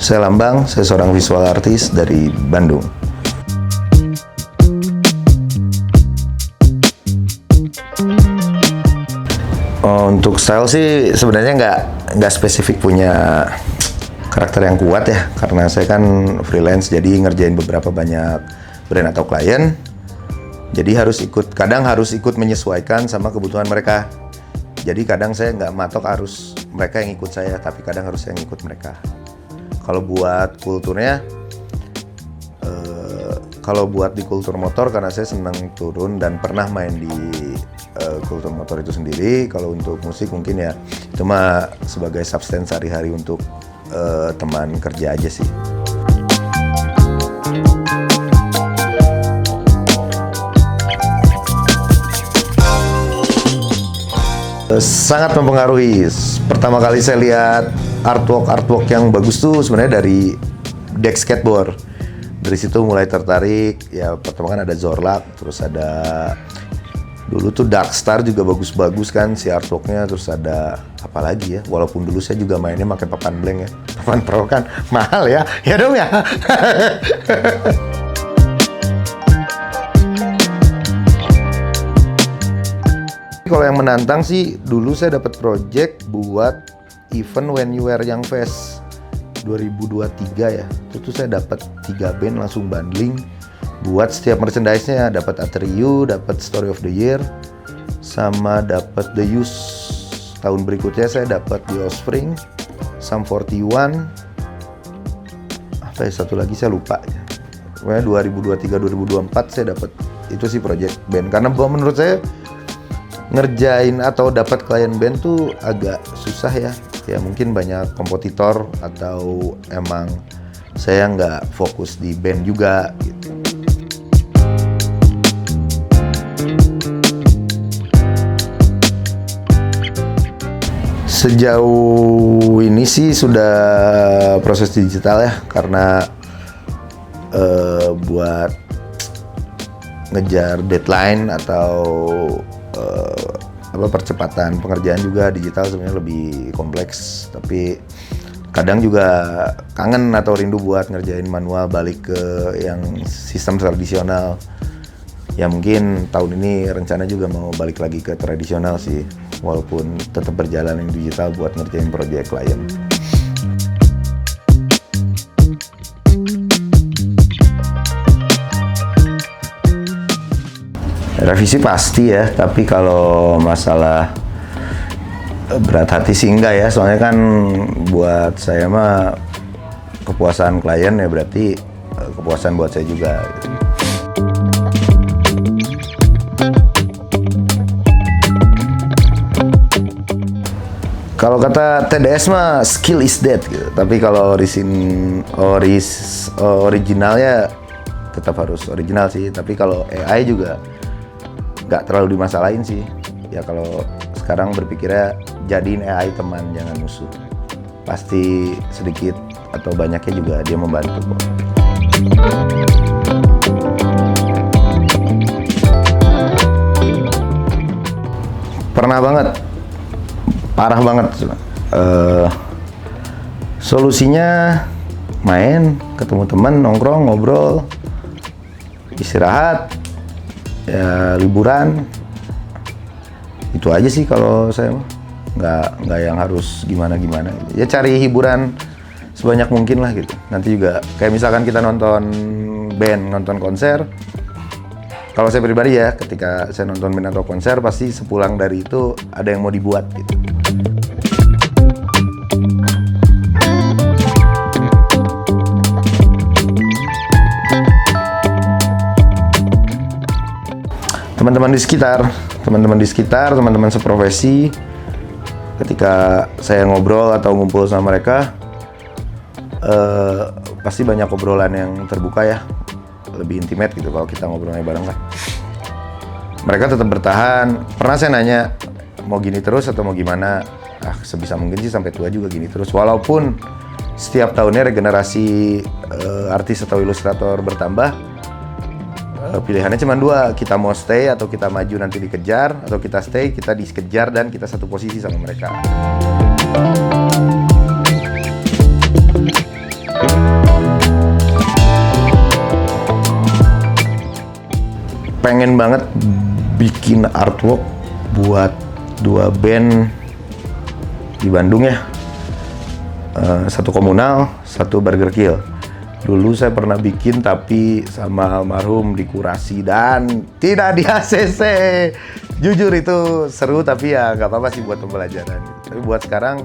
Saya Lambang, saya seorang visual artist dari Bandung. Untuk style sih sebenarnya nggak spesifik punya karakter yang kuat ya, karena saya kan freelance jadi ngerjain beberapa banyak brand atau klien. Jadi kadang harus ikut menyesuaikan sama kebutuhan mereka. Jadi kadang saya nggak matok harus mereka yang ikut saya, tapi kadang harus saya yang ikut mereka. Kalau buat kulturnya, kalau buat di kultur motor karena saya senang turun dan pernah main di kultur motor itu sendiri. Kalau untuk musik mungkin ya cuma sebagai substance sehari-hari untuk teman kerja aja sih. Sangat mempengaruhi. Pertama kali saya lihat artwork yang bagus tuh sebenarnya dari deck skateboard. Dari situ mulai tertarik. Ya pertama kan ada Zorlak, terus ada dulu tuh Darkstar juga bagus-bagus kan si artworknya. Terus ada apa lagi ya? Walaupun dulu saya juga mainnya pakai papan blank ya. Papan pro kan mahal ya. Ya dong ya. Kalau yang menantang sih, dulu saya dapat project buat event When You Wear Young Fest 2023 ya. Itu tuh saya dapat 3 band langsung bundling buat setiap merchandise-nya, dapat Atriu, dapat Story of the Year, sama dapat The Use. Tahun berikutnya saya dapat The Offspring, Sum 41, apa ya satu lagi saya lupa. Pokoknya 2023-2024 saya dapat itu sih project band, karena menurut saya ngerjain atau dapat klien band tuh agak susah ya. Ya mungkin banyak kompetitor atau emang saya nggak fokus di band juga gitu. Sejauh ini sih sudah proses digital ya, karena buat ngejar deadline atau percepatan pengerjaan juga digital sebenarnya lebih kompleks, tapi kadang juga kangen atau rindu buat ngerjain manual, balik ke yang sistem tradisional. Ya mungkin tahun ini rencana juga mau balik lagi ke tradisional sih, walaupun tetap berjalan yang digital buat ngerjain proyek klien. Revisi pasti ya, tapi kalau masalah berat hati sih enggak ya, soalnya kan buat saya mah kepuasan klien ya berarti kepuasan buat saya juga gitu. Kalau kata TDS mah skill is dead gitu, tapi kalau originalnya tetap harus original sih, tapi kalau AI juga nggak terlalu dimasalahin sih. Ya kalau sekarang berpikirnya jadiin AI teman, jangan musuh. Pasti sedikit atau banyaknya juga dia membantu kok. Pernah banget, parah banget. Solusinya main, ketemu teman, nongkrong, ngobrol, istirahat, ya liburan, itu aja sih kalau saya mah. Nggak yang harus gimana ya, cari hiburan sebanyak mungkin lah gitu. Nanti juga kayak misalkan kita nonton band, nonton konser, kalau saya pribadi ya ketika saya nonton band atau konser pasti sepulang dari itu ada yang mau dibuat gitu. Teman-teman di sekitar, teman-teman seprofesi, ketika saya ngobrol atau ngumpul sama mereka, pasti banyak obrolan yang terbuka ya, lebih intimate gitu kalau kita ngobrolnya bareng kan. Mereka tetap bertahan. Pernah saya nanya, mau gini terus atau mau gimana? Sebisa mungkin sih sampai tua juga gini terus. Walaupun setiap tahunnya regenerasi artis atau ilustrator bertambah, pilihannya cuma 2, kita mau stay atau kita maju nanti dikejar, atau kita stay, kita dikejar dan kita satu posisi sama mereka. pengen banget bikin artwork buat 2 band di Bandung ya. Satu Komunal, satu Burger Kill. Dulu saya pernah bikin tapi sama almarhum dikurasi dan tidak di ACC. Jujur itu seru tapi ya nggak apa-apa sih buat pembelajaran. Tapi buat sekarang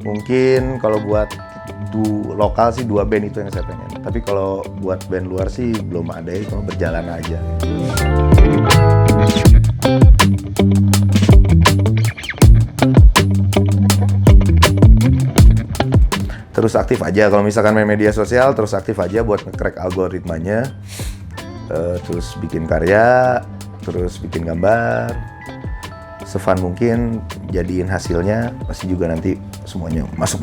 mungkin kalau buat lokal sih 2 band itu yang saya pengen. Tapi kalau buat band luar sih belum ada, ya cuma berjalan aja. Terus aktif aja, kalau misalkan main media sosial terus aktif aja buat nge-crack algoritmanya. Terus bikin karya, terus bikin gambar, se-fun mungkin, jadiin hasilnya pasti juga nanti semuanya masuk.